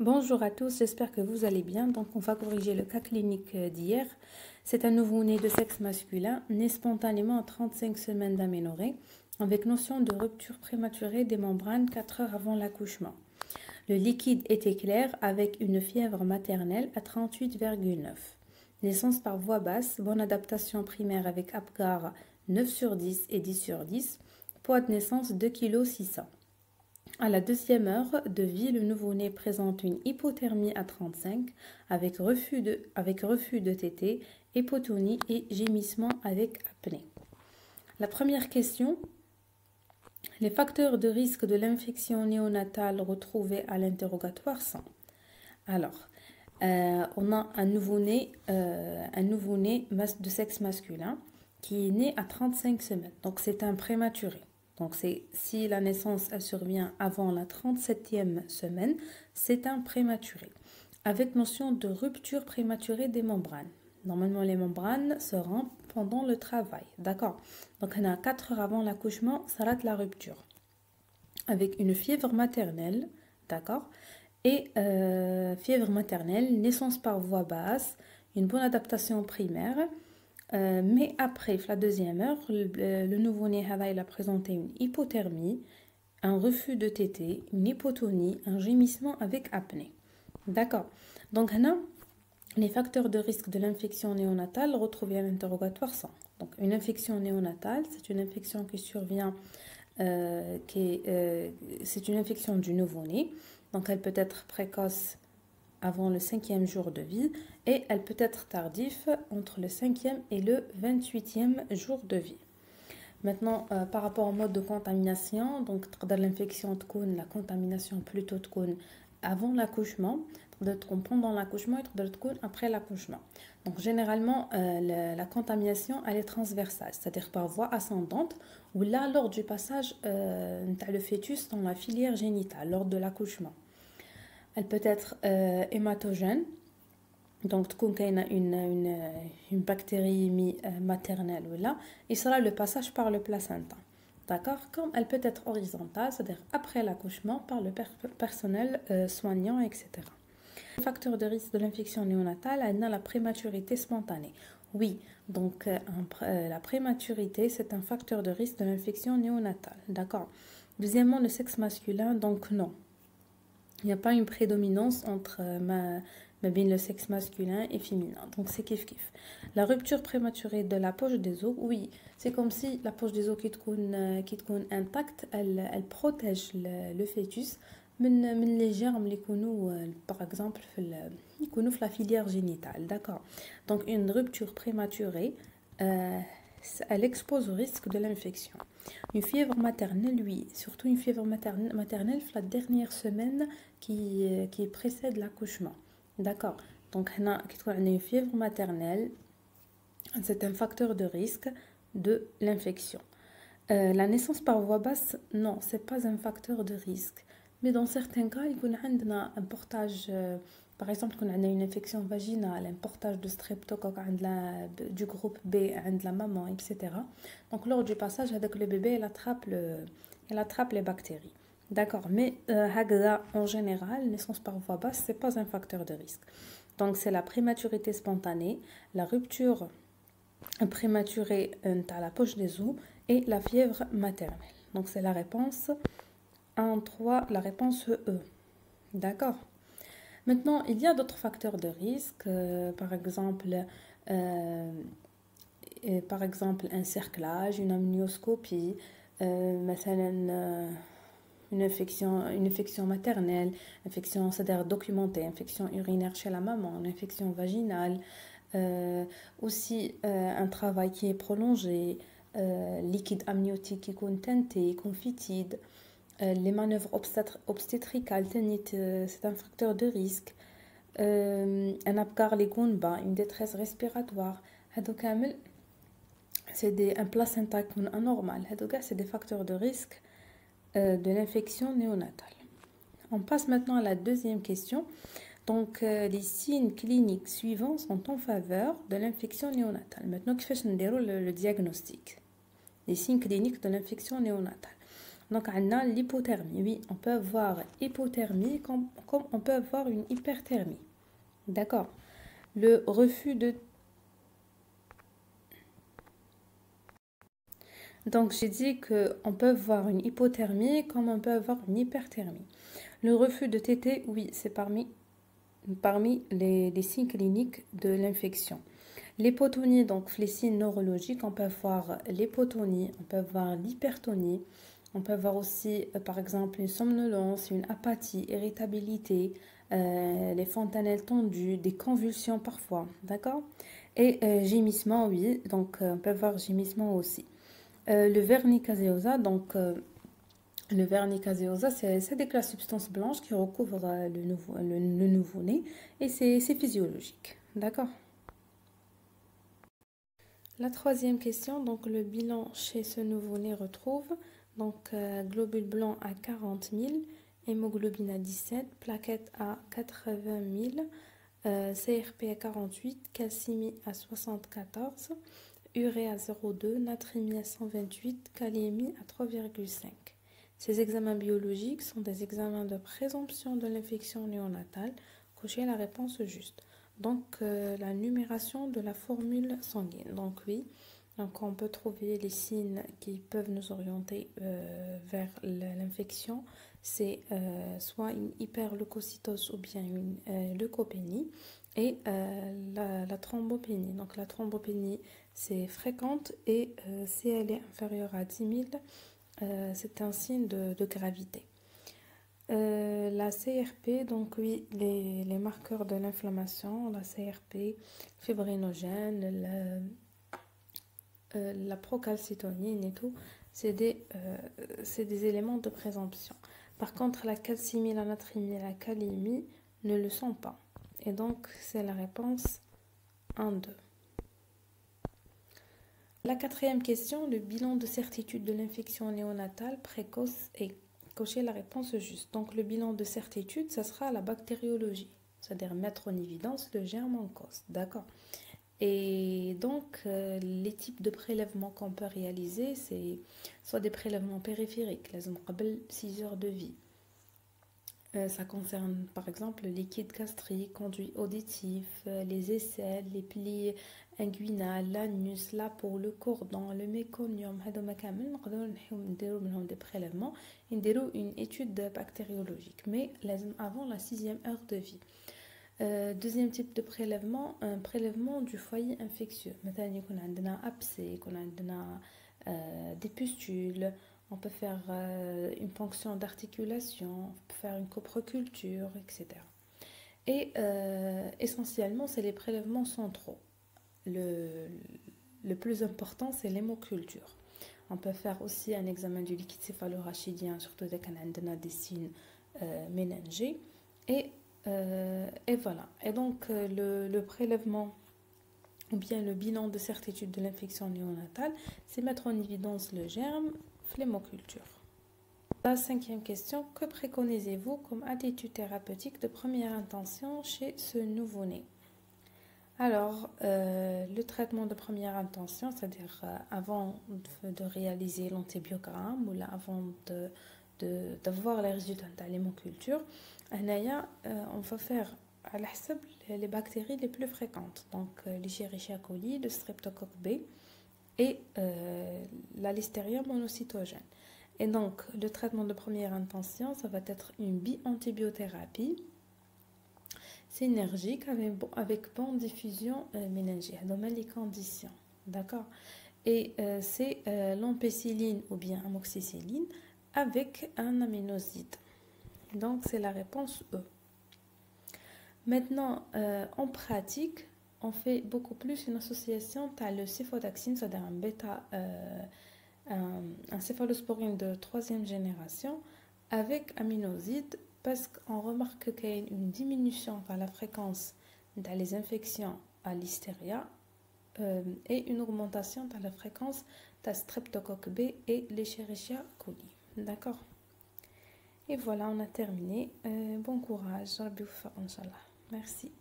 Bonjour à tous, j'espère que vous allez bien. Donc, on va corriger le cas clinique d'hier. C'est un nouveau-né de sexe masculin, né spontanément à 35 semaines d'aménorrhée, avec notion de rupture prématurée des membranes 4 heures avant l'accouchement. Le liquide était clair avec une fièvre maternelle à 38,9. Naissance par voie basse, bonne adaptation primaire avec Apgar 9 sur 10 et 10 sur 10. Poids de naissance 2,6 kg. À la deuxième heure de vie, le nouveau-né présente une hypothermie à 35 avec refus de tétée, hypotonie et gémissement avec apnée. La première question, les facteurs de risque de l'infection néonatale retrouvés à l'interrogatoire sont. Alors, on a un nouveau-né de sexe masculin qui est né à 35 semaines. Donc, c'est un prématuré. Donc, si la naissance elle survient avant la 37e semaine, c'est un prématuré. Avec notion de rupture prématurée des membranes. Normalement, les membranes se rompent pendant le travail. D'accord? Donc, on a 4 heures avant l'accouchement, ça rate la rupture. Avec une fièvre maternelle, d'accord? Et fièvre maternelle, naissance par voie basse, une bonne adaptation primaire. Mais après la deuxième heure, le nouveau-né il a présenté une hypothermie, un refus de tétée, une hypotonie, un gémissement avec apnée. D'accord. Donc, les facteurs de risque de l'infection néonatale retrouvés à l'interrogatoire sont. Donc, une infection néonatale, c'est une infection qui survient, c'est une infection du nouveau-né. Donc, elle peut être précoce avant le 5e jour de vie et elle peut être tardive entre le 5e et le 28e jour de vie. Maintenant, par rapport au mode de contamination, donc l'infection la contamination plutôt avant l'accouchement, pendant l'accouchement et après l'accouchement. Donc généralement, la contamination elle est transversale, c'est-à-dire par voie ascendante ou là lors du passage le fœtus dans la filière génitale lors de l'accouchement. Elle peut être hématogène, donc une bactérie maternelle ou là, et sera le passage par le placenta. D'accord? Comme elle peut être horizontale, c'est-à-dire après l'accouchement par le personnel soignant, etc. Le facteur de risque de l'infection néonatale, elle a la prématurité spontanée. Oui, donc la prématurité, c'est un facteur de risque de l'infection néonatale. D'accord? Deuxièmement, le sexe masculin, donc non. Il n'y a pas une prédominance entre le sexe masculin et féminin. Donc c'est kiff kiff. La rupture prématurée de la poche des os, oui, c'est comme si la poche des os qui est intacte, elle protège le fœtus من les germes اللي يكونوا par exemple يكونوا في la filière génitale, d'accord. Donc une rupture prématurée elle expose au risque de l'infection. Une fièvre maternelle, oui, surtout une fièvre maternelle la dernière semaine qui précède l'accouchement. D'accord. Donc, on a une fièvre maternelle, c'est un facteur de risque de l'infection. La naissance par voie basse, non, c'est pas un facteur de risque. Mais dans certains cas, il y a un portage, par exemple, quand on a une infection vaginale, un portage de streptocoque du groupe B de la maman, etc. Donc, lors du passage, avec le bébé, elle attrape les bactéries. D'accord, mais en général, naissance par voie basse, ce n'est pas un facteur de risque. Donc, c'est la prématurité spontanée, la rupture prématurée à la poche des os et la fièvre maternelle. Donc, c'est la réponse 1, 3, la réponse E. D'accord. Maintenant, il y a d'autres facteurs de risque, par exemple, un cerclage, une amnioscopie, une infection maternelle, infection, c'est-à-dire documentée, infection urinaire chez la maman, une infection vaginale, aussi un travail qui est prolongé, liquide amniotique qui est teinté, confitide, les manœuvres obstétricales, c'est un facteur de risque, un abgar les bas, une détresse respiratoire, c'est un placenta anormal, c'est des facteurs de risque de l'infection néonatale. On passe maintenant à la deuxième question. Donc, les signes cliniques suivants sont en faveur de l'infection néonatale. Maintenant, je vais le diagnostic. Les signes cliniques de l'infection néonatale. Donc, on a l'hypothermie. Oui, on peut avoir hypothermie comme on peut avoir une hyperthermie. D'accord. Le refus de... Donc, j'ai dit qu'on peut avoir une hypothermie comme on peut avoir une hyperthermie. Le refus de téter, oui, c'est parmi les signes cliniques de l'infection. L'hypotonie, donc les signes neurologiques, on peut avoir l'hypotonie, on peut avoir l'hypertonie, on peut avoir aussi, par exemple, une somnolence, une apathie, irritabilité, les fontanelles tendues, des convulsions parfois, d'accord? Et gémissement, oui, donc on peut avoir gémissement aussi. Le vernis caseosa, donc le vernis caseosa, c'est des substances blanches qui recouvrent le nouveau-né et c'est physiologique, d'accord? La troisième question, donc le bilan chez ce nouveau-né retrouve donc globules blancs à 40 000, hémoglobine à 17, plaquettes à 80 000, CRP à 48, calcémie à 74, urée à 0,2, natrémie à 128, kaliémie à 3,5. Ces examens biologiques sont des examens de présomption de l'infection néonatale. Cochez la réponse juste. Donc, la numération de la formule sanguine. Donc, oui, donc on peut trouver les signes qui peuvent nous orienter vers l'infection. C'est soit une hyperleucocytose ou bien une leucopénie. Et la thrombopénie. Donc, la thrombopénie, c'est fréquente et si elle est inférieure à 10 000, c'est un signe de gravité. La CRP, donc oui, les marqueurs de l'inflammation, la CRP, fibrinogène, la procalcitonine et tout, c'est des éléments de présomption. Par contre, la calcémie, la natrémie et la kaliémie ne le sont pas. Et donc, c'est la réponse 1-2. La quatrième question, le bilan de certitude de l'infection néonatale précoce est. Cochez la réponse juste. Donc le bilan de certitude, ça sera la bactériologie, c'est-à-dire mettre en évidence le germe en cause, d'accord? Et donc les types de prélèvements qu'on peut réaliser, c'est soit des prélèvements périphériques, les 6 heures de vie. Ça concerne par exemple le liquide gastrique, conduit auditif, les aisselles, les plis inguinales, l'anus, la peau, le cordon, le méconium. هذوما كامل نقدروا نديروا منهم des prélèvements et نديروا une étude bactériologique, mais لازم avant la 6e heure de vie. Deuxième type de prélèvement, un prélèvement du foyer infectieux. مثلا يكون عندنا abcès, يكون عندنا des pustules. On peut faire une ponction d'articulation, on peut faire une coproculture, etc. Et essentiellement, c'est les prélèvements centraux. Le plus important, c'est l'hémoculture. On peut faire aussi un examen du liquide céphalorachidien, surtout dès qu'on a des signes méningés. Et voilà. Et donc, le prélèvement ou bien le bilan de certitude de l'infection néonatale, c'est mettre en évidence le germe, l'hémoculture. La 5e question, que préconisez-vous comme attitude thérapeutique de première intention chez ce nouveau-né? Alors, le traitement de première intention, c'est-à-dire avant de réaliser l'antibiogramme ou là, avant d'avoir les résultats de l'hémoculture, on va faire à la les bactéries les plus fréquentes, donc l'Escherichia coli, le streptocoque B et la Listeria monocytogène. Et donc, le traitement de première intention, ça va être une biantibiothérapie synergique avec bonne diffusion méningée. Donc, les conditions, d'accord? Et c'est l'ampicilline ou bien amoxicilline avec un aminoside. Donc, c'est la réponse E. Maintenant, en pratique, on fait beaucoup plus une association à le cefotaxime, c'est-à-dire un bêta, un céphalosporine de 3e génération avec aminoside parce qu'on remarque qu'il y a une diminution par la fréquence des infections à l'hystéria et une augmentation par la fréquence de streptocoque B et l'Escherichia coli. D'accord? Et voilà, on a terminé. Bon courage. Merci.